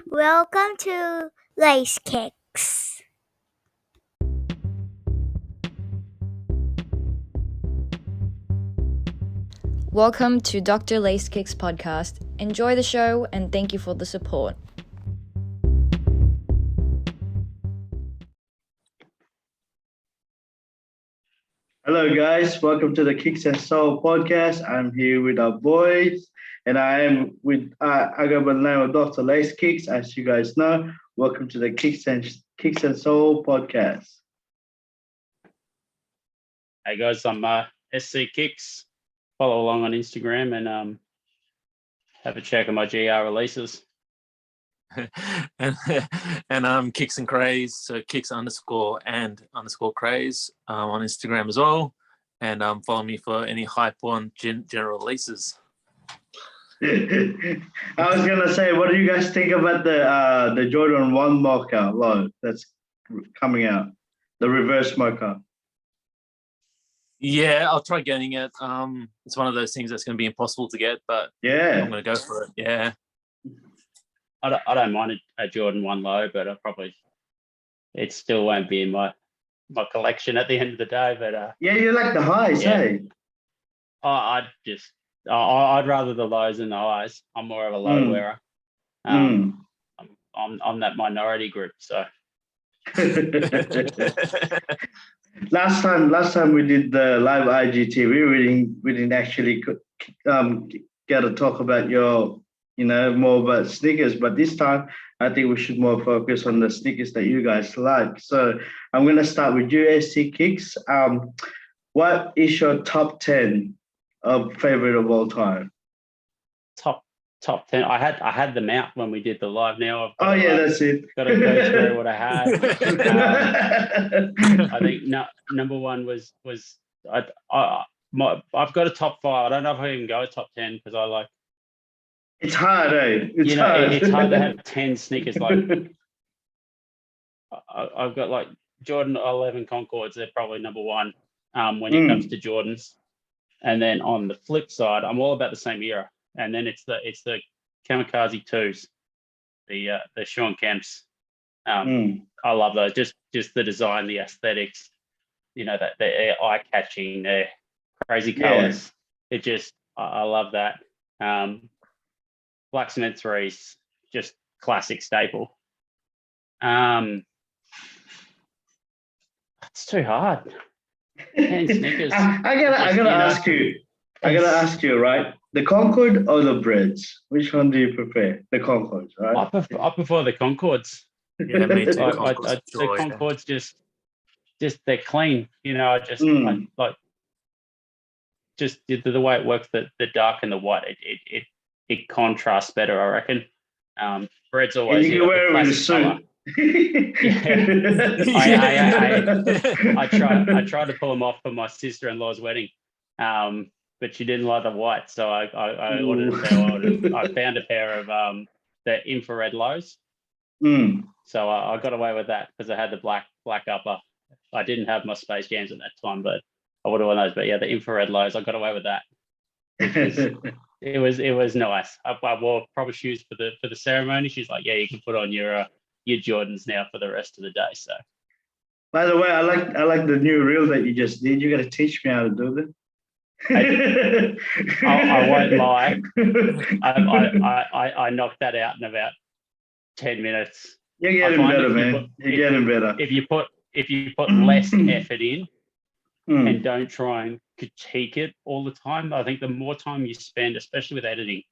Welcome to Lace Kickz. Welcome to Dr. Lace Kickz podcast. Enjoy the show and thank you for the support. Hello, guys. Welcome to the Kickz and Soul podcast. I'm here with our boys, and I am with I go by the name of Dr. Lace Kickz, as you guys know. Welcome to the Kickz and Soul podcast. Hey guys, I'm SC Kickz. Follow along on Instagram and have a check on my GR releases. and I'm Kickz and Craze, so Kickz _& Craze on Instagram as well, and follow me for any hype on general releases. I was gonna say, what do you guys think about the Jordan 1 mocha low that's coming out, the reverse mocha? Yeah, I'll try getting it. It's one of those things that's going to be impossible to get, but yeah, I'm going to go for it. Yeah. I don't mind a Jordan 1 low, but it still won't be in my collection at the end of the day. But yeah, you like the highs, hey? I'd rather the lows than the highs. I'm more of a low wearer. I'm that minority group, so. Last time we did the live IGTV, we didn't actually get to talk about your, more about sneakers, but this time I think we should more focus on the sneakers that you guys like. So I'm going to start with you, SC Kickz. What is your top 10 of favorite of all time? Top 10. I had them out when we did the live. Now that's it. Got to go through what I had. I think number one was I've got a top 5. I don't know if I can go top 10 because I like. It's hard, eh? It's hard. It's hard to have 10 sneakers. Like I've got like Jordan 11 Concords. They're probably number one when it comes to Jordans. And then on the flip side, I'm all about the same era. And then it's the Kamikaze 2s, the Sean Kemps. I love those. Just the design, the aesthetics. That they're eye catching. They're crazy colors. Yeah. I love that. Black Cement 3s, just classic staple. It's too hard. 10 sneakers. I gotta ask you, right? The Concord or the Breads? Which one do you prefer? The Concords, right? I prefer the Concords. Yeah, me too. The Concords just they're clean. Just the way it works, the dark and the white, it contrasts better, I reckon. Breads always. And you can wear it with a suit. I tried to pull them off for my sister-in-law's wedding. But she didn't like the white, so I ordered a pair. I found a pair of the infrared lows. So I got away with that because I had the black upper. I didn't have my Space Jams at that time, but I would have worn those. But yeah, the infrared lows, I got away with that. It was nice. I wore proper shoes for the ceremony. She's like, yeah, you can put on your Jordans now for the rest of the day. So. By the way, I like the new reel that you just did. You got to teach me how to do that. I won't lie. I knocked that out in about 10 minutes. You're getting better, man. You're getting better. If you put less effort in and don't try and critique it all the time, I think the more time you spend, especially with editing,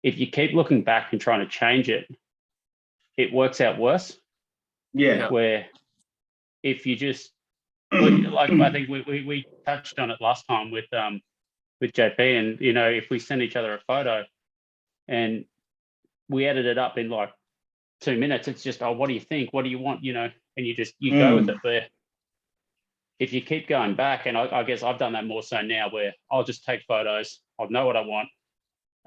if you keep looking back and trying to change it, it works out worse. Yeah. Where if you just like I think we touched on it last time with JP, and if we send each other a photo and we edit it up in like 2 minutes, it's just, oh, what do you think? What do you want? And you go with it. But if you keep going back, and I guess I've done that more so now, where I'll just take photos, I'll know what I want,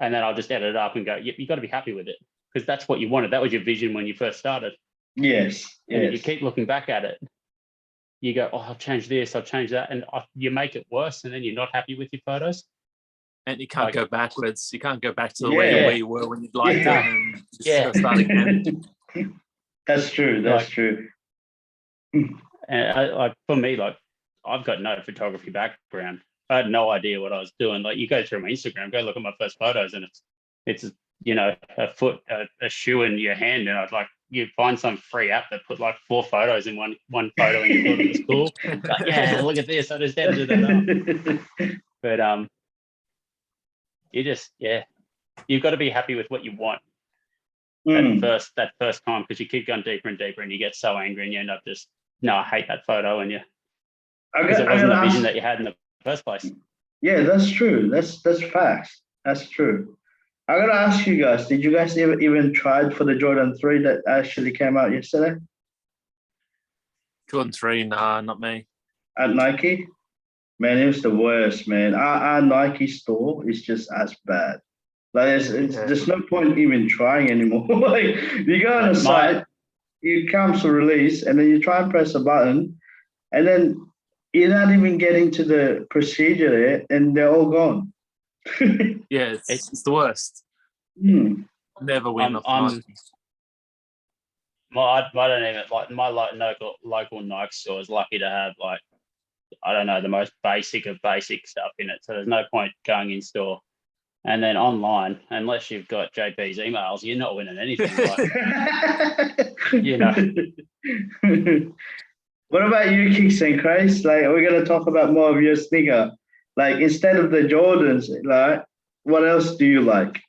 and then I'll just edit it up and go, you got to be happy with it because that's what you wanted. That was your vision when you first started. Yes. And you keep looking back at it, you go, oh, I'll change this, I'll change that, and you make it worse, and then you're not happy with your photos. And you can't Like- go backwards. You can't go back to the way you were when you liked Yeah. it and just Yeah. start again. That's true. That's true. And like for me, like I've got no photography background. I had no idea what I was doing. Like you go through my Instagram, go look at my first photos, and it's you know a foot, a shoe in your hand, and I'd like you find some free app that put like 4 photos in one photo, and you thought it was cool. Like, yeah, look at this. I just edited that up. But you just you've got to be happy with what you want that first time, because you keep going deeper and deeper, and you get so angry, and you end up just no, I hate that photo, and because it wasn't the vision that you had in the first place. Yeah, that's true. That's facts. That's true. I gotta ask you guys: did you guys ever even tried for the Jordan 3 that actually came out yesterday Jordan 3, nah, not me. at Nike? Man, it was the worst, man. Our Nike store is just as bad. Like, there's no point even trying anymore. Like, you go on a site, it comes to release, and then you try and press a button, and then you're not even getting to the procedure there, and they're all gone. Yeah, it's the worst. Never win off Nike. I don't even like my local Nike store is lucky to have like I don't know the most basic of basic stuff in it. So there's no point going in store. And then online, unless you've got JP's emails, you're not winning anything. Like, you know. What about you, Kickz and Craze? Like, we're gonna talk about more of your sneaker. Like, instead of the Jordans, like, what else do you like?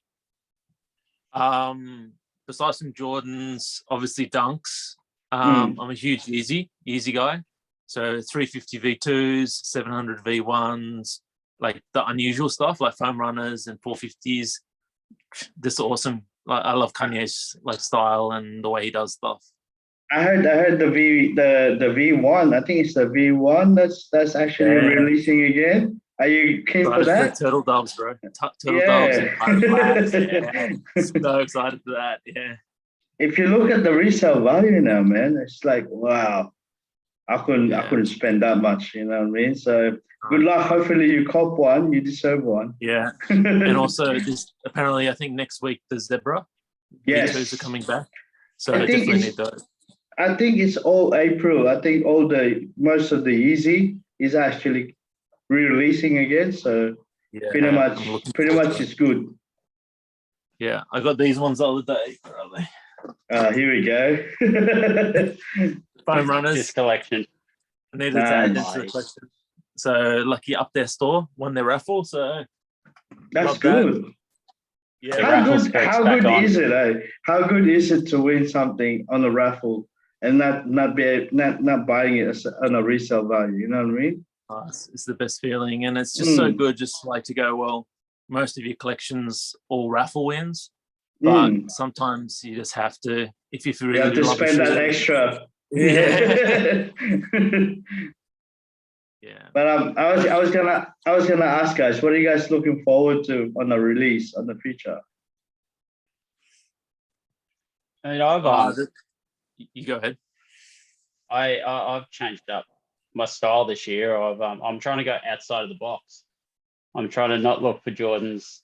Besides some Jordans, obviously Dunks. I'm a huge Yeezy guy. So 350 V2s, 700 V1s, like the unusual stuff, like foam runners and 450s. This is awesome. Like I love Kanye's like style and the way he does stuff. I heard the V1. I think it's the V1 that's actually releasing again. Are you keen for that? Turtle doves, bro. Turtle doves and pirate flags. Yeah. So excited for that. Yeah. If you look at the resale value now, man, it's like wow. I couldn't spend that much, you know what I mean? So good luck. Hopefully you cop one. You deserve one. Yeah. And also this apparently I think next week the Zebra V2s are coming back. So I definitely need those. I think it's all April. I think most of the Yeezy is actually re-releasing again. So pretty much it's good. Yeah, I got these ones the other day. Where are they? Here we go. Foam runners. This collection. I needed to add them to the collection. So lucky up their store, won their raffle. So that's good. Yeah. How good is it? How good is it to win something on a raffle and not buying it on a resale value? You know what I mean? It's the best feeling, and it's just so good. Just like to go, well, most of your collections all raffle wins, but sometimes you just have to. If you really have to spend that extra. Yeah. Yeah. But I was gonna ask guys, what are you guys looking forward to on the release on the future? I mean, you go ahead. I've changed up my style this year. I'm trying to go outside of the box. I'm trying to not look for Jordans.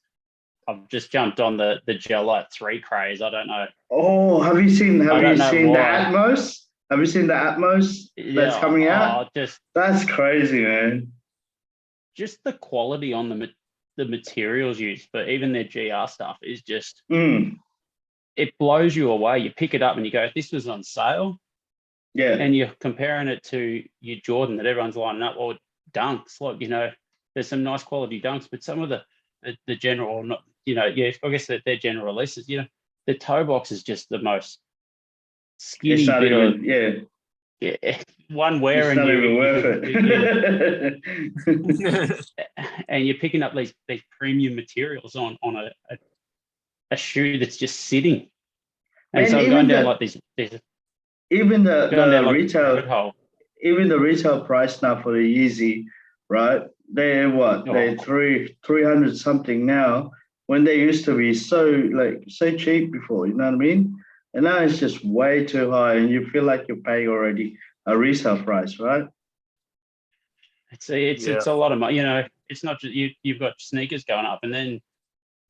I've just jumped on the Gel-Lyte 3 craze. I don't know. Oh, have you seen the Atmos? Have you seen the Atmos that's coming out? That's crazy, man. Just the quality on the materials used, but even their GR stuff is just it blows you away. You pick it up and you go, if this was on sale, and you're comparing it to your Jordan that everyone's lining up, or Dunks, like, you know, there's some nice quality Dunks, but some of the general, not, you know, I guess that they're general releases, you know, the toe box is just the most skinny bit of, one wear, and even worth it. And you're picking up these premium materials on a shoe that's just sitting, and so I'm going down like this. Even the retail, even the retail price now for the Yeezy, right? They're what? They're 300 something now, when they used to be so cheap before. You know what I mean? And now it's just way too high, and you feel like you're paying already a resale price, right? It's a lot of money. You know, it's not just you've got sneakers going up, and then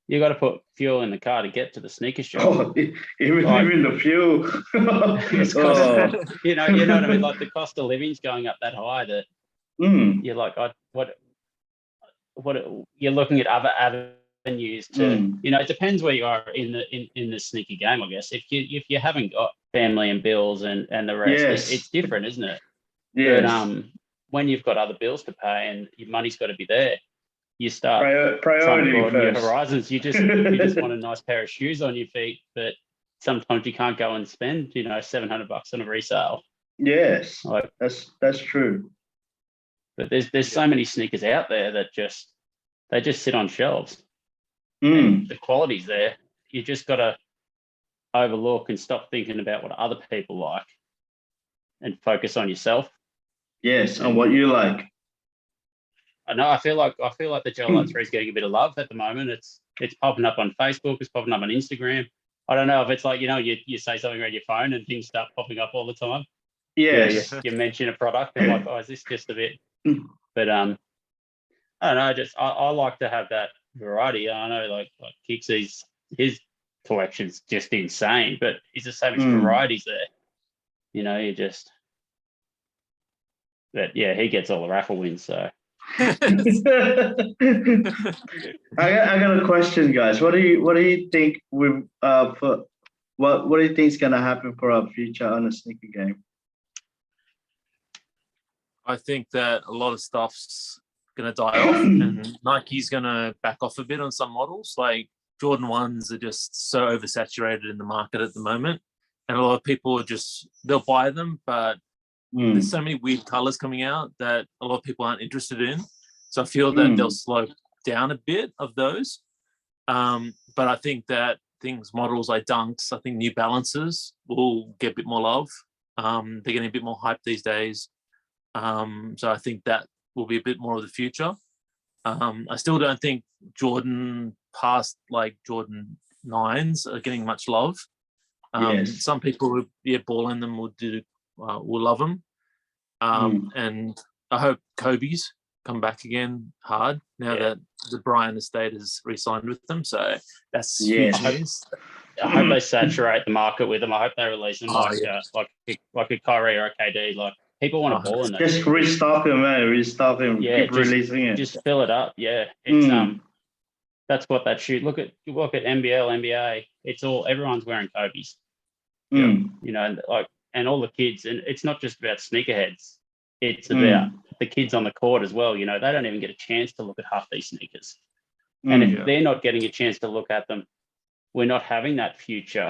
you got to put fuel in the car to get to the sneaker shop. Oh, even the fuel. It's cost, you know what I mean. Like the cost of living's going up that high that you're like, what you're looking at other avenues to. You know, it depends where you are in the sneaker game, I guess. If you haven't got family and bills and the rest, it's different, isn't it? Yes. But when you've got other bills to pay and your money's got to be there, you start trying to priority broaden your first. horizons. You just want a nice pair of shoes on your feet, but sometimes you can't go and spend, you know, $700 on a resale. Yes, Like, that's true. but there's so many sneakers out there that they just sit on shelves. Mm. The quality's there. You just got to overlook and stop thinking about what other people like and focus on yourself. Yes, and what you like. I know. I feel like the Gel Light 3 is getting a bit of love at the moment. It's popping up on Facebook. It's popping up on Instagram. I don't know if it's like, you know, you say something around your phone and things start popping up all the time. Yes. You mention a product and like, oh, is this just a bit? But I don't know. I like to have that variety. I know like Kickz, his collection's just insane, but he's the so much varieties there. You know, but yeah, he gets all the raffle wins. So. I got a question, guys. What do you think what do you think is gonna happen for our future on the sneaker game? I think that a lot of stuff's gonna die off, and Nike's gonna back off a bit on some models. Like Jordan 1s are just so oversaturated in the market at the moment, and a lot of people they'll buy them, but there's so many weird colors coming out that a lot of people aren't interested in. So I feel that they'll slow down a bit of those. But I think that models like Dunks, I think New Balances will get a bit more love. They're getting a bit more hype these days. So I think that will be a bit more of the future. I still don't think Jordan past like Jordan 9s are getting much love. Some people who ball in them will love them. And I hope Kobe's come back again hard now that the Brian estate has re-signed with them. So that's huge news. I hope they saturate the market with them. I hope they release them like a Kyrie or a KD. Like people want to ball in them. Just restock them, man. Restock them. Yeah, keep releasing it. Just fill it up. Yeah, it's that's what that shoot. Look at NBL, NBA. It's all everyone's wearing Kobe's. You know, and all the kids, and it's not just about sneakerheads. It's about the kids on the court as well. You know, they don't even get a chance to look at half these sneakers. And if they're not getting a chance to look at them, we're not having that future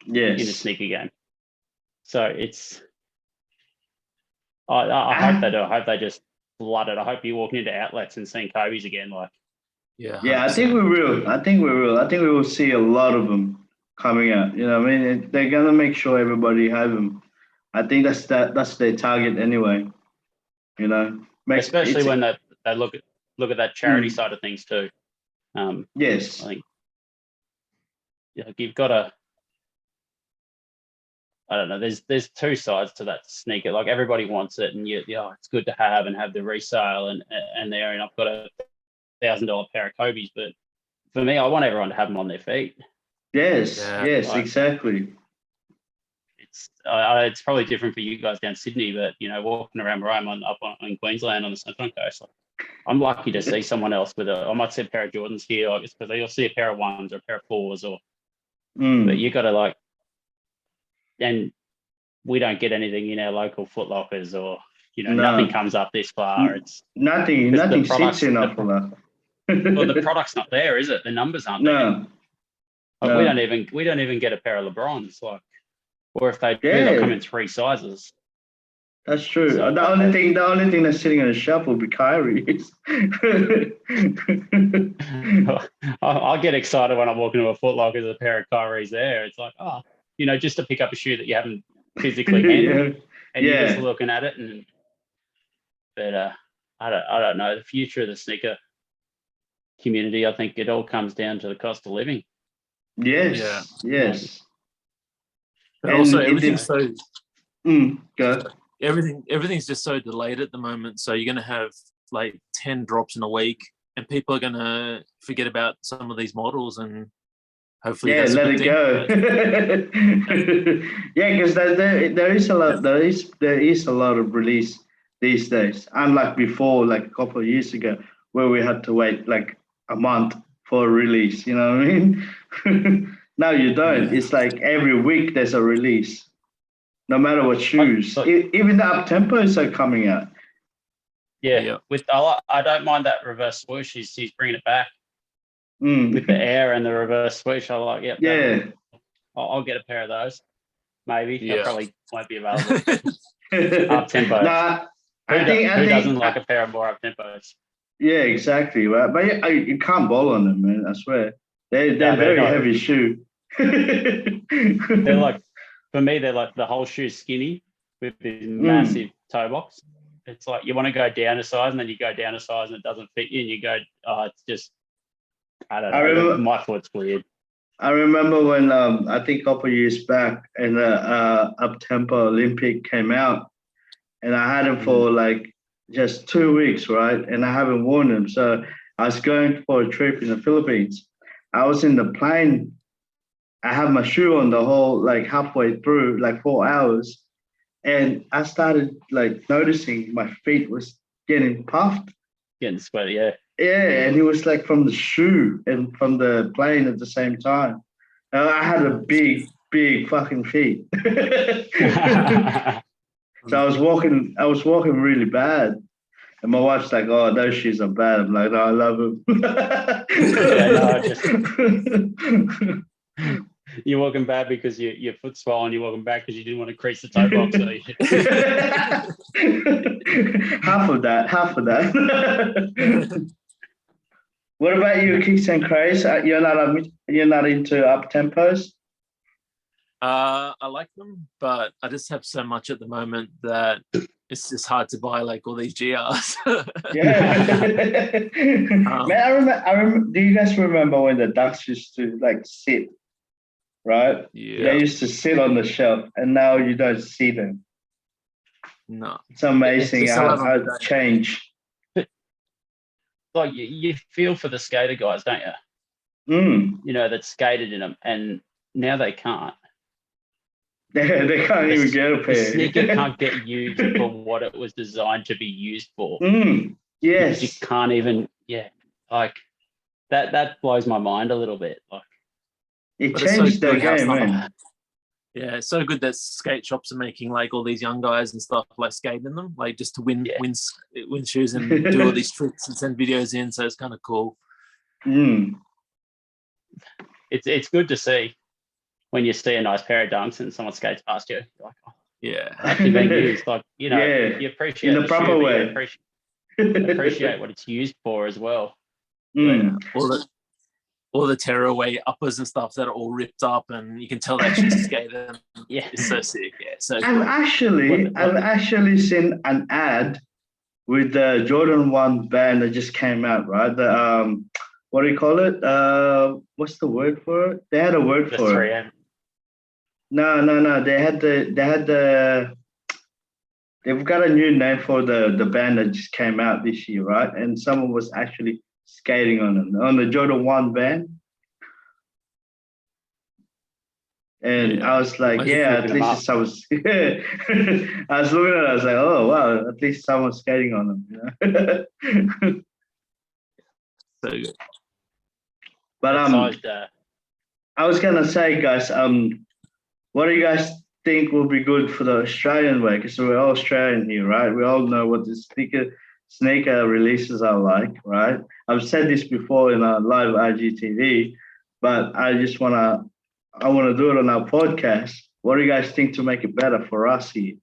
in the sneaker game. So it's, I hope they do. I hope they just flood it. I hope you're walking into outlets and seeing Kobe's again. Like, yeah, I think we will. I think we will see a lot of them coming out. You know what I mean? They're gonna make sure everybody have them. I think that's their target anyway. You know, especially when they look at that charity side of things too. Yes, I think you've got to. I don't know. There's two sides to that sneaker. Like everybody wants it, and it's good to have the resale and there. And I've got a $1,000 pair of Kobe's, but for me, I want everyone to have them on their feet. Yes, exactly. It's probably different for you guys down Sydney, but you know, walking around where I'm up in Queensland on the Sunshine Coast, like, I'm lucky to see someone else with I might see a pair of Jordans here, like, because you'll see a pair of 1s or a pair of 4s, or but you got to and we don't get anything in our local Foot Lockers, or nothing comes up this far. It's nothing sits enough for that. Well, the product's not there, is it? The numbers aren't there. Like, we don't even get a pair of LeBrons, like. Or if they do, they'll come in 3 sizes. That's true. So, the only thing that's sitting on the shelf will be Kyrie's. I'll get excited when I walk into a Foot Locker. There's a pair of Kyrie's there. It's like, just to pick up a shoe that you haven't physically handled, and you're just looking at it. But I don't know. The future of the sneaker community, I think it all comes down to the cost of living. Yes. Yes. But also everything's go. Everything's just so delayed at the moment. So you're going to have like 10 drops in a week, and people are gonna forget about some of these models, and hopefully Yeah, that's a let good it thing. go. Yeah, because there is a lot there is a lot of release these days. Unlike before, like a couple of years ago, where we had to wait like a month for a release. You know what I mean? Now you don't. Yeah. It's like every week there's a release, no matter what shoes. But Even the up tempos are coming out. yeah, Yeah. I don't mind that reverse swoosh. He's bringing it back Mm. with the air and the reverse swoosh. I like, yeah, Yeah. I'll get a pair of those. Maybe they Yeah. probably won't be available. Up tempo. Nah, Who I think doesn't like a pair of more up tempos? yeah, exactly. Right, but you can't bowl on them, man. I swear, they're No, they're very not. heavy shoe. They're like, for me, they're like the whole shoe skinny with this massive toe box. It's like you want to go down a size, and then you go down a size, and it doesn't fit you, and you go, oh, it's just, I don't I know. remember- My foot's weird. I remember when I think a couple of years back, and the up tempo Olympic came out, and I had them for like just 2 weeks, right? And I haven't worn them. So I was going for a trip in the Philippines. I was in the plane. I had my shoe on the whole, like halfway through, like 4 hours. And I started like noticing my feet was getting puffed. Getting sweaty, yeah. Yeah, and it was like from the shoe and from the plane at the same time. I had a big fucking feet. So I was walking really bad. And my wife's like, "Oh, those shoes are bad." I'm like, "No, I love them." You're walking back because your foot's swollen. You're walking back because you didn't want to crease the toe box. So half of that. What about you, Kickz and Craze? You're not into up tempos? I like them, but I just have so much at the moment that it's just hard to buy like all these GRs. Yeah. Man, I remember. Do you guys remember when the ducks used to like sit? Right? Yeah. They used to sit on the shelf, and now you don't see them. No. It's amazing It's how it's changed. like you feel for the skater guys, don't you? You know, that skated in them, and now they can't. They can't even get a The pair. sneaker can't get used for what it was designed to be used for. Yes. You can't even, like that blows my mind a little bit. Like It But it's changed so the good how game, some- man. Yeah, it's so good that skate shops are making like all these young guys and stuff like skating them, like just to win shoes and do all these tricks and send videos in. So it's kind of cool. it's good to see when you see a nice pair of dunks and someone skates past you. You're like, oh, Yeah. actually being used, like, you know, Yeah, you appreciate in the proper shoe, but way. you appreciate what it's used for as well. Yeah. All the tearaway uppers and stuff that are all ripped up, and you can tell that shit's skated. Yeah, It's so sick. Yeah, so I've actually seen an ad with the Jordan 1 band that just came out, right? The what do you call it? What's the word for it? They had a word the for 3M. it. No. They've got a new name for the band that just came out this year, right? And someone was actually skating on the Jordan 1 band. And I was like, at least it's someone. I was looking at it, I was like, oh wow, at least someone's skating on them. You know? so good. But I was gonna say, guys, what do you guys think will be good for the Australian way? Because we're all Australian here, right? We all know what the sneaker releases are like, right? I've said this before in our live IGTV, but I want to do it on our podcast. What do you guys think to make it better for us here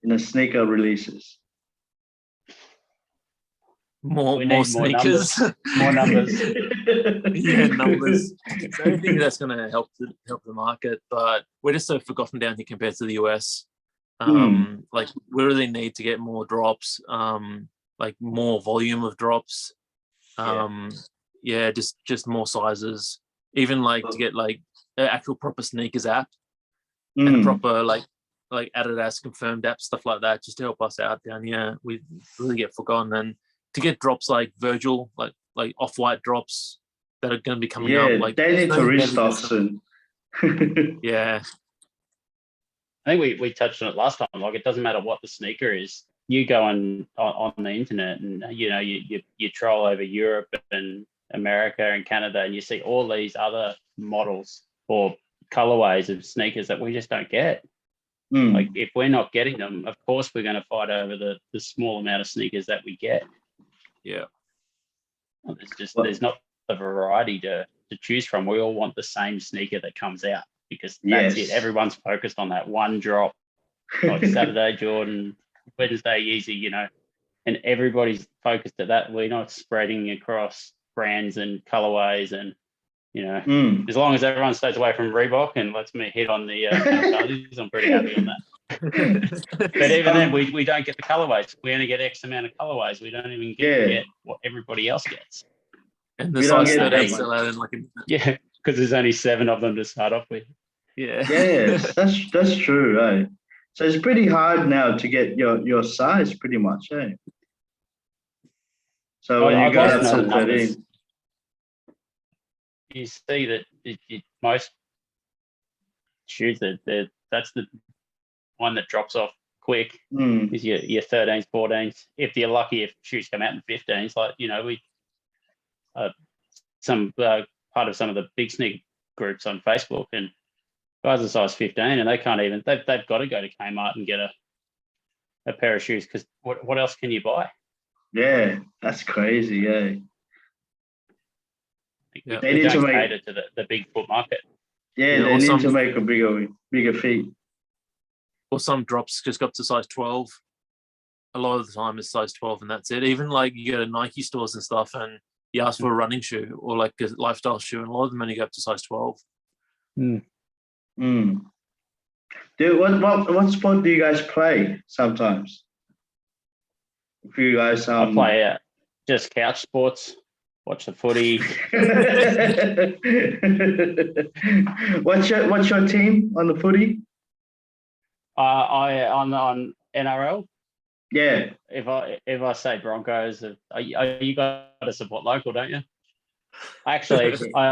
in the sneaker releases? More sneakers. More numbers. Yeah, numbers. So I think that's going to help the market, but we're just so forgotten down here compared to the US. Like we really need to get more drops, like more volume of drops. Just more sizes. Even like to get like an actual proper sneakers app and a proper like Adidas confirmed app, stuff like that, just to help us out down here. We really get forgotten, and to get drops like Virgil, like off-white drops that are going to be coming Yeah, up. Like they need so to many restock heavy- soon. Yeah, I think we touched on it last time. Like, it doesn't matter what the sneaker is. You go on the internet and you troll over Europe and America and Canada, and you see all these other models or colorways of sneakers that we just don't get. Like, if we're not getting them, of course we're going to fight over the small amount of sneakers that we get. yeah. There's not a variety to choose from. We all want the same sneaker that comes out because that's it. Yes. Everyone's focused on that one drop, like Saturday Jordan, Wednesday Yeezy, and everybody's focused at that. We're not spreading across brands and colorways, and as long as everyone stays away from Reebok and lets me hit on the Charlies, I'm pretty happy on that. But even then, we don't get the colorways. We only get X amount of colorways. We don't even get what everybody else gets. And the We don't size get 13 that still out in like Yeah, because there's only 7 of them to start off with. yeah. Yes, that's true, right? So it's pretty hard now to get your size, pretty much, eh? So when you I'd go like to up know to the numbers. 13, You see that most shoes that's the one that drops off quick is your 13s, 14s. If you're lucky, if shoes come out in 15s, like we some part of some of the big sneaker groups on Facebook, and guys are size 15, and they can't even they've got to go to Kmart and get a pair of shoes because what else can you buy? yeah, that's crazy, yeah. Yeah. They We need to don't make cater to the big foot market. Yeah, Yeah, they or need some- to make a bigger feet. Or some drops just go up to size 12. A lot of the time it's size 12 and that's it. Even like you go to Nike stores and stuff and you ask for a running shoe or like a lifestyle shoe, and a lot of them only go up to size 12. Dude, what sport do you guys play sometimes? If you guys I play just couch sports, watch the footy. What's your team on the footy? On NRL. Yeah. If I say Broncos, you got to support local, don't you? Actually, my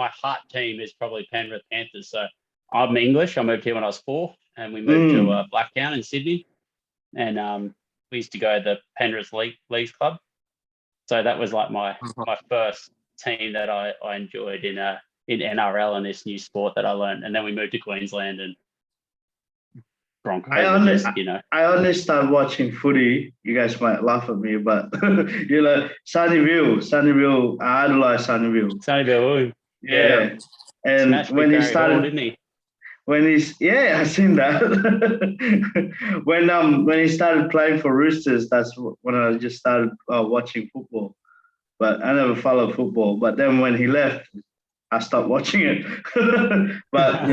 heart team is probably Penrith Panthers. So I'm English. I moved here when I was 4, and we moved to Blacktown in Sydney, and we used to go to the Penrith Leagues Club. So that was like my first team that I enjoyed in NRL and this new sport that I learned. And then we moved to Queensland and Broncos. I only started watching footy. You guys might laugh at me, but Sunnyville. I idolize Sunnyville. Sunnyville. Yeah. And Smashed when he Barry started, Hall, didn't he? I seen that. when he started playing for Roosters, that's when I just started watching football. But I never followed football. But then when he left, I stopped watching it. But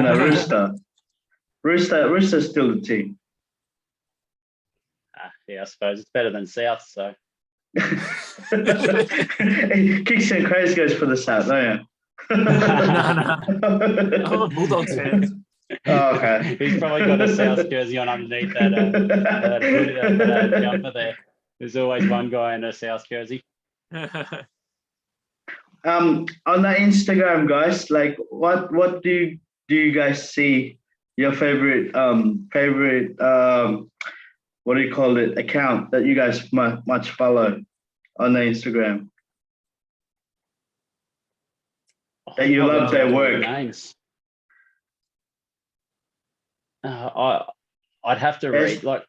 Rooster's still the team. Yeah, I suppose it's better than South. So Kickz and Kickz goes for the South, don't you? I'm a Bulldogs fan. Oh, okay. He's probably got a South jersey on underneath that jumper there. There's always one guy in a South jersey. On the Instagram, guys, like what do you guys see your favorite what do you call it, account that you guys much follow on the Instagram that you love their work? Names. I'd have to read, like,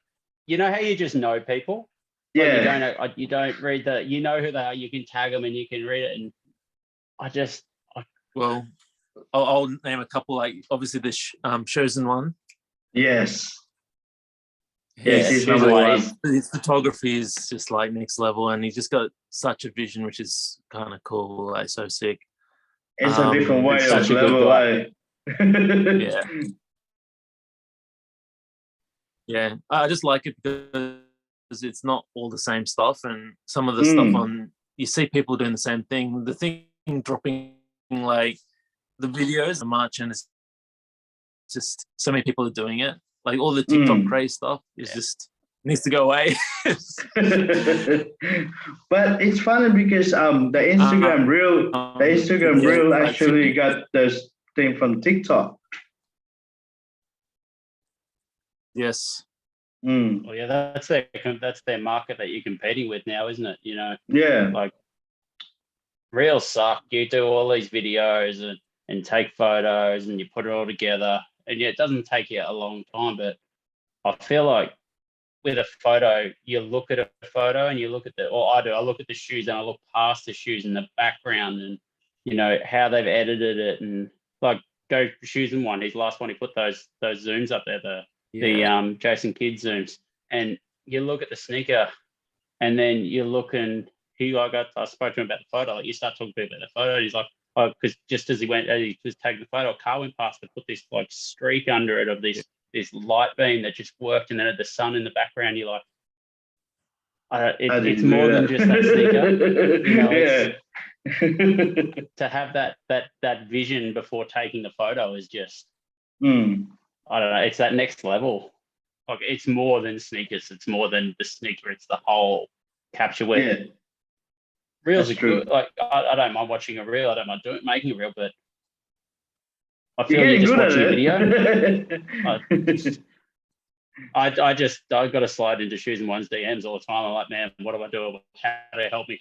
how you just know people. Yeah. Like you don't read who they are. You can tag them and you can read it. And Well, I'll name a couple. Like obviously the Chosen one. Yes. Yes, he's number number one. one. His photography is just like next level, and he's just got such a vision, which is kind of cool. Like so sick. It's a different way such of a good level. guy. Yeah. Yeah, I just like it because it's not all the same stuff, and some of the stuff on you see people doing the same thing. The thing dropping like the videos are much, and it's just so many people are doing it. Like all the TikTok craze stuff is just Needs to go away. But it's funny because the Instagram Yeah, reel like actually got this thing from TikTok. yes. Well, yeah, that's their market that you're competing with now, isn't it? You know, Yeah. like reels suck. You do all these videos and take photos and you put it all together, and yeah, it doesn't take you a long time. But I feel like with a photo, you look at a photo and you look at I look at the shoes and I look past the shoes in the background and, you know, how they've edited it, and like go shoes in one. His last one, he put those zooms up there, the Jason Kidd zooms, and you look at the sneaker and then you look and I spoke to him about the photo. Like you start talking to him about the photo, and he's like, oh, because just as he was taking the photo, a car went past and put this like streak under it of this light beam that just worked, and then had the sun in the background. You're like, it's more than just that sneaker. You know, to have that vision before taking the photo is just, I don't know, it's that next level. Like it's more than sneakers. It's more than the sneaker. It's the whole capture with. Reels are good. Like I don't mind watching a reel. I don't mind making a reel, but I feel you're just watching a video. I got to slide into Shoes and One's DMs all the time. I'm like, man, what do I do? How do you help me?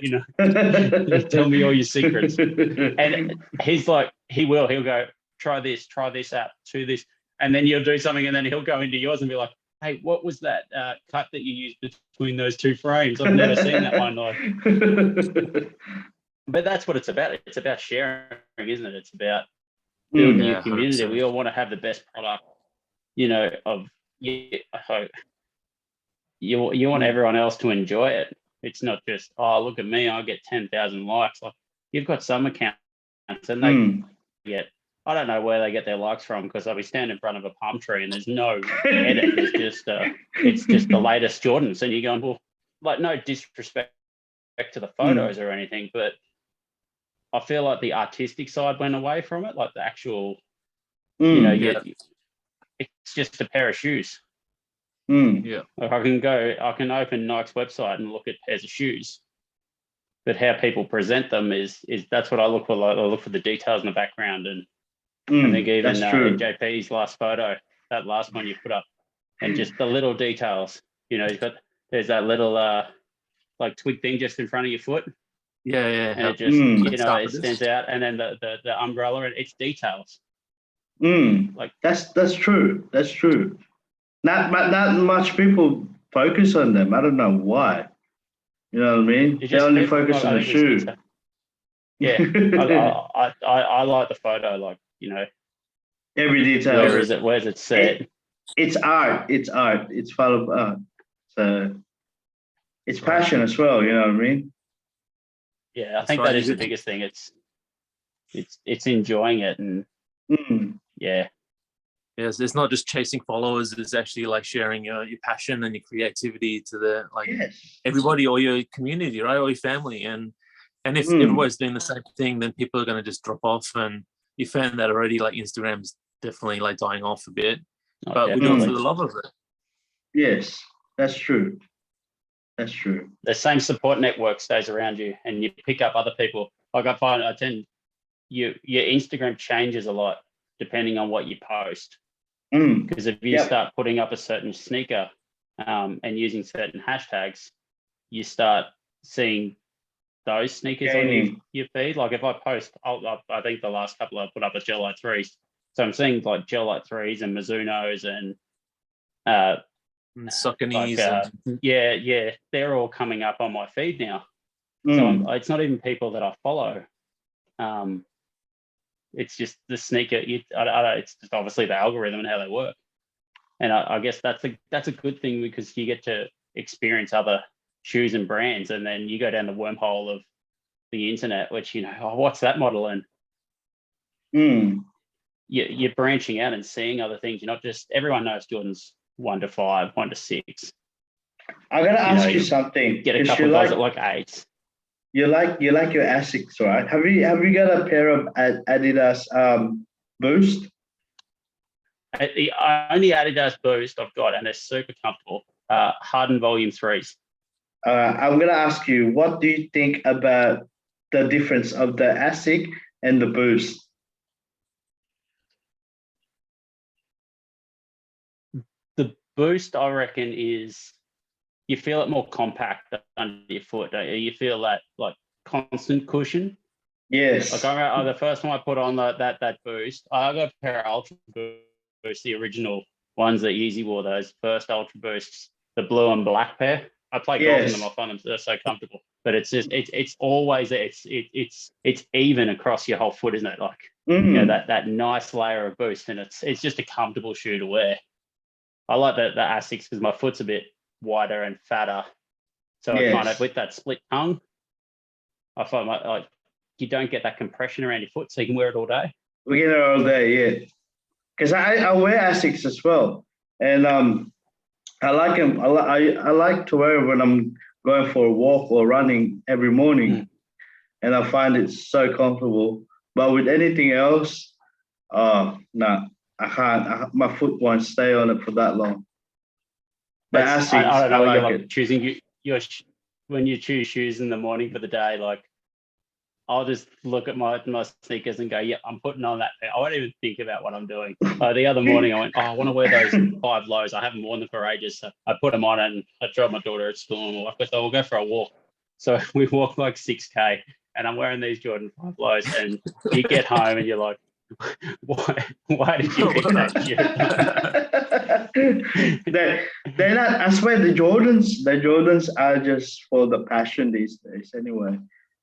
You know, tell me all your secrets. And he's like, he'll go, try this app, do this, and then you'll do something, and then he'll go into yours and be like, hey, what was that cut that you used between those two frames? I've never seen that one. Like, but that's what it's about. It's about sharing, isn't it? It's about building your community. 100%. We all want to have the best product, you know, you want everyone else to enjoy it. It's not just, oh, look at me, I get 10,000 likes. Like you've got some accounts and they get, I don't know where they get their likes from, because I'll be standing in front of a palm tree and there's no edit. It's just the latest Jordans, and you're going, well, like no disrespect to the photos or anything, but I feel like the artistic side went away from it, like the actual, you know, it's just a pair of shoes. Yeah. Like I can open Nike's website and look at pairs of shoes, but how people present them is that's what I look for. Like I look for the details in the background, and I think even JP's last photo, that last one you put up, and just the little details. You know, there's that little like twig thing just in front of your foot. Yeah. And it just you know it stands out, and then the umbrella, and it's details. Like that's true. That's true. Not much people focus on them. I don't know why. You know what I mean? They only focus on the shoe. Yeah, I like the photo. Like, you know, every detail. Where's it set? It's art. It's art. It's full of art. So it's passion as well. You know what I mean? Yeah, I think that is the biggest thing. It's enjoying it, and yeah. Yes, it's not just chasing followers. It's actually like sharing your passion and your creativity to everybody, or your community, right, or your family. And if everybody's doing the same thing, then people are going to just drop off. And you found that already. Like Instagram's definitely like dying off a bit, but we do it for the love of it. Yes, that's true. That's true. The same support network stays around you, and you pick up other people. Like I tend your Instagram changes a lot depending on what you post. Because if you start putting up a certain sneaker and using certain hashtags, you start seeing those sneakers on your feed. Like if I post, I think the last couple I put up are Gel Light 3s. So I'm seeing like Gel Light 3s and Mizunos and Sauconys. Like, they're all coming up on my feed now. So it's not even people that I follow. It's just the sneaker. It's just obviously the algorithm and how they work. And I guess that's a good thing, because you get to experience other shoes and brands, and then you go down the wormhole of the internet, which, you know, what's that model? And you're branching out and seeing other things. You're not just, everyone knows Jordan's 1 to 5, 1 to 6. I gotta ask you something. Get a couple of guys that like 8s. You like your Asics, right? Have you got a pair of Adidas Boost? The only Adidas Boost I've got, and they're super comfortable, Harden Volume 3s. I'm gonna ask you, what do you think about the difference of the ASIC and the Boost? The Boost, I reckon, is you feel it more compact under your foot, don't you? You feel that like constant cushion. Yes. Like I remember the first time I put on that Boost, I got a pair of Ultra Boost, the original ones that Yeezy wore, those first Ultra Boosts, the blue and black pair. I play golf in them. I find them they're so comfortable. But it's just it's always it's even across your whole foot, isn't it? Like that nice layer of boost, and it's just a comfortable shoe to wear. I like the Asics because my foot's a bit wider and fatter, so I kind of with that split tongue, I find like you don't get that compression around your foot, so you can wear it all day. We get it all day, yeah. Because I wear Asics as well, and I like them. I like to wear it when I'm going for a walk or running every morning, and I find it so comfortable. But with anything else, nah, I can't. My foot won't stay on it for that long. But Asics, I don't know. I like you're like it. choosing when you choose shoes in the morning for the day, like I'll just look at my sneakers and go, yeah, I'm putting on that pair. I won't even think about what I'm doing. The other morning I went, I want to wear those 5 lows. I haven't worn them for ages. So I put them on and I dropped my daughter at school and I thought, we'll go for a walk. So we walked like 6K and I'm wearing these Jordan 5 lows, and you get home and you're like, why did you pick that shoe? They're not, I swear the Jordans are just for the passion these days anyway.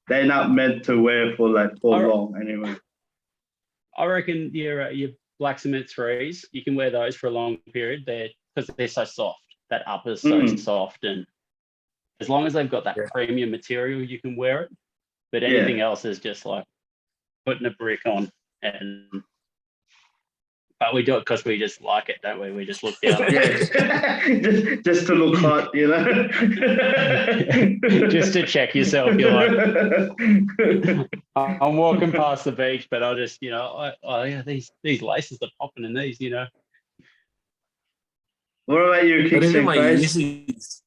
They're not meant to wear for long anyway. I reckon your black cement 3s, you can wear those for a long period. Because they're so soft. That upper's so soft, and as long as they've got that premium material, you can wear it. But anything else is just like putting a brick on. But we do it because we just like it, don't we? We just look down. just to look hot, you know. Just to check yourself. You're like, I'm walking past the beach, but I'll just, these laces are popping in these, What about you, Kickz and Craze?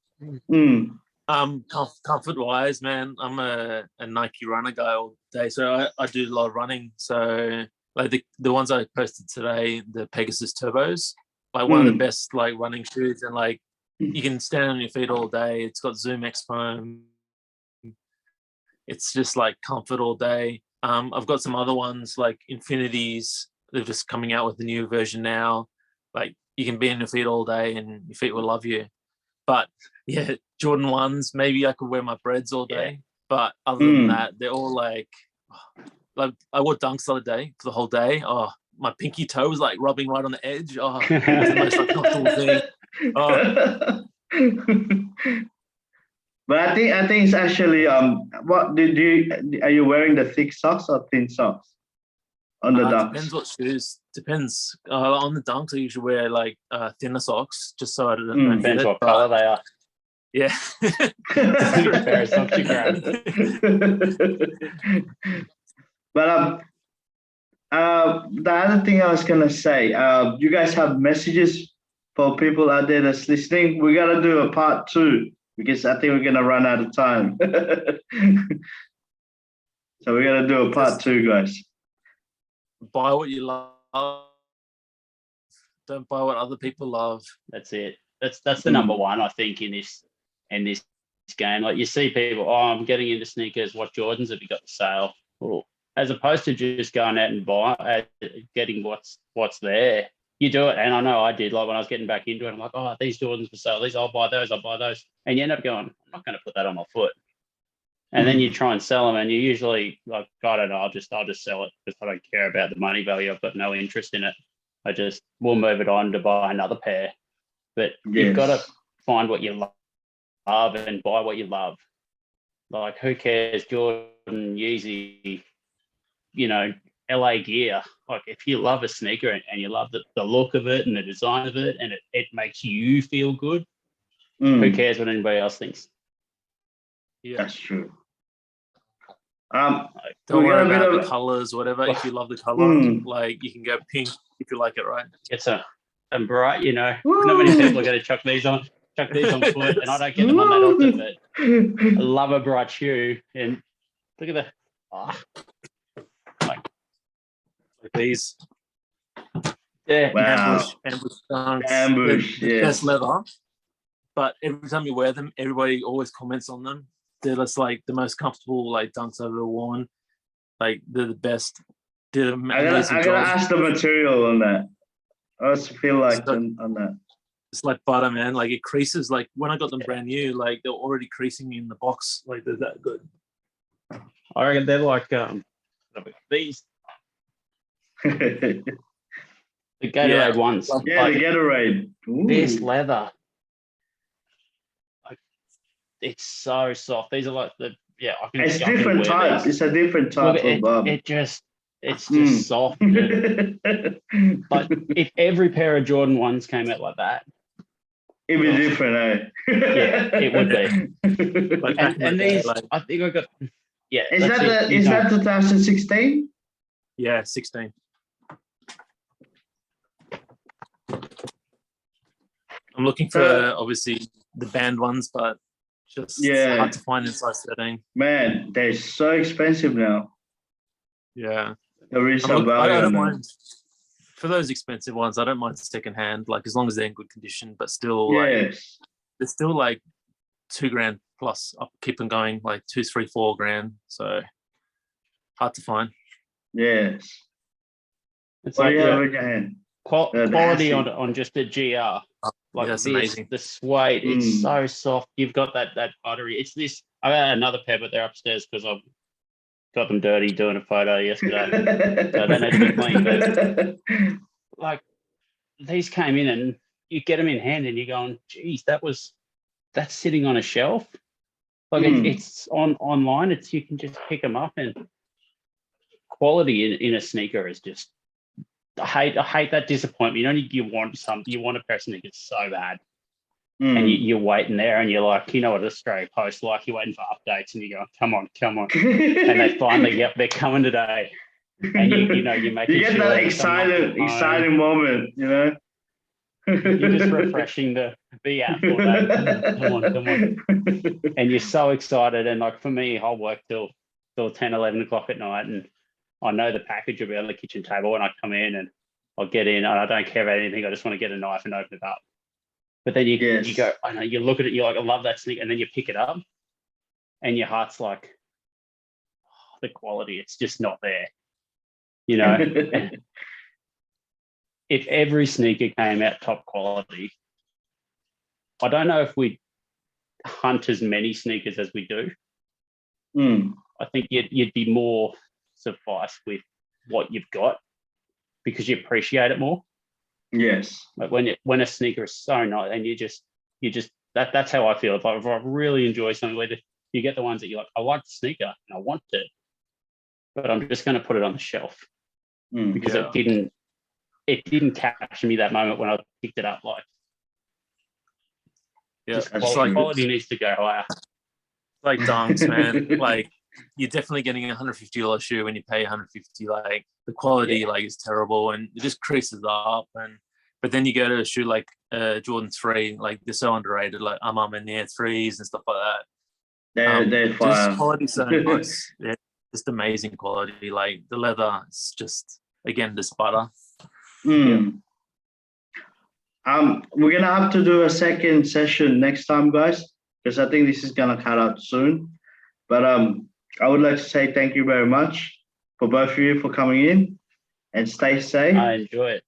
Comfort wise, man, I'm a Nike runner guy all day, so I do a lot of running. So like the ones I posted today, the Pegasus Turbos, like one of the best like running shoes, and like you can stand on your feet all day. It's got Zoom X foam. It's just like comfort all day. I've got some other ones like Infinities. They're just coming out with a new version now. Like you can be on your feet all day and your feet will love you. But yeah, Jordan 1s, maybe I could wear my breads all day. But other than that, they're all like I wore Dunks the other day for the whole day. Oh, my pinky toe was like rubbing right on the edge. Oh, it's the most uncomfortable thing. But I think it's actually what are you wearing, the thick socks or thin socks on the Dunks? Depends what shoes. Depends. On the Dunks, I usually wear like thinner socks just so I don't depends what color they are. Yeah. Pair of socks you grab. But the other thing I was gonna say, you guys have messages for people out there that's listening? We gotta do a part 2 because I think we're gonna run out of time. So we gotta do a part 2, guys. Buy what you love. Don't buy what other people love. That's it. That's the number one, I think, in this game. Like you see people, I'm getting into sneakers. What Jordans have you got for sale? Well, as opposed to just going out and getting what's there. You do it, and I know I did. Like when I was getting back into it, I'm like, these Jordans for sale. I'll buy those. And you end up going, I'm not going to put that on my foot. And then you try and sell them, and you usually like, I don't know, I'll just sell it because I don't care about the money value. I've got no interest in it. We'll move it on to buy another pair. But you've got to find what you love and buy what you love. Like who cares, Jordan, Yeezy, LA Gear. Like if you love a sneaker and you love the look of it and the design of it, and it makes you feel good, who cares what anybody else thinks? Yeah, that's true. Don't worry about the colors, whatever. If you love the color, like you can go pink if you like it, right? It's a and bright. You know, not many people are going to chuck these on foot, and I don't get them on that often. But I love a bright shoe, and look at like these. yeah. Wow. Ambush dunks. Ambush, They're the yeah. best leather. But every time you wear them, everybody always comments on them. They're just like the most comfortable like dunks I've ever worn. Like they're the best. Did an I amazing gotta job. ask the material on that. I also feel like on that. It's like butter, man. Like it creases. Like when I got them brand new, like they're already creasing in the box. Like they're that good. I reckon they're like these The the Gatorade ones. Gatorade. Ooh. This leather, like, it's so soft. These are like I can. It's I can different wear type. these. It's a different type of It's just soft. But if every pair of Jordan 1s came out like that, it'd be different, eh? yeah, it would be. Like And these, I think I got. Yeah, Is that 2016? Yeah, 16. I'm looking for obviously the band ones, but just hard to find in size 13. Man, they're so expensive now. Yeah. The resale value. I don't mind for those expensive ones. I don't mind secondhand, like as long as they're in good condition. But still, like they're still like $2,000 plus. Up, keep them going, like 2, 3, 4 grand. So hard to find. Yes. It's What like do you have in your hand? quality on just a GR. Like that's this, amazing. the suede, it's so soft. You've got that buttery. It's this. I got another pair, but they're upstairs because I've got them dirty doing a photo yesterday, so they need to be clean. But like these came in, and you get them in hand, and you're going, "Geez, that's sitting on a shelf." Like it's online. It's you can just pick them up, and quality in a sneaker is just. I hate that disappointment. You want a pair of sneakers so bad, and you're waiting there, and you're like, you know what Australia Post like, you're waiting for updates, and you go, come on, and they finally, yep, they're coming today, and you're making you get sure that exciting moment, you know. You're just refreshing the app for that. Come on, and you're so excited, and like for me, I'll work till 10, 11 o'clock at night, and I know the package will be on the kitchen table when I come in, and I'll get in, and I don't care about anything. I just want to get a knife and open it up. But then you go, I know, you look at it, you're like, I love that sneaker, and then you pick it up, and your heart's like, oh, the quality, it's just not there, you know. If every sneaker came out top quality, I don't know if we'd hunt as many sneakers as we do. I think you'd be more suffice with what you've got because you appreciate it more. Yes. Like when a sneaker is so nice, and you just that's how I feel. If I really enjoy something, where you get the ones that you're like, I like the sneaker and I want it, but I'm just going to put it on the shelf because it didn't capture me that moment when I picked it up. Like, just quality needs to go higher. Like dunks, man. Like you're definitely getting a $150 shoe when you pay $150. Like the quality, like is terrible, and it just creases up. But then you go to a shoe like Jordan 3, like they're so underrated, like and Air 3s and stuff like that. They're fire. Just quality so nice. Yeah, just amazing quality. Like the leather, it's just again just butter. We're gonna have to do a second session next time, guys, because I think this is gonna cut out soon. But I would like to say thank you very much for both of you for coming in, and stay safe. I enjoy it.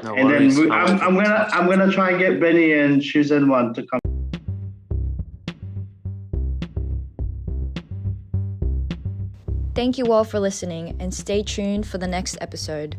No and worries. then I'm gonna try and get Benny and Susan one to come. Thank you all for listening, and stay tuned for the next episode.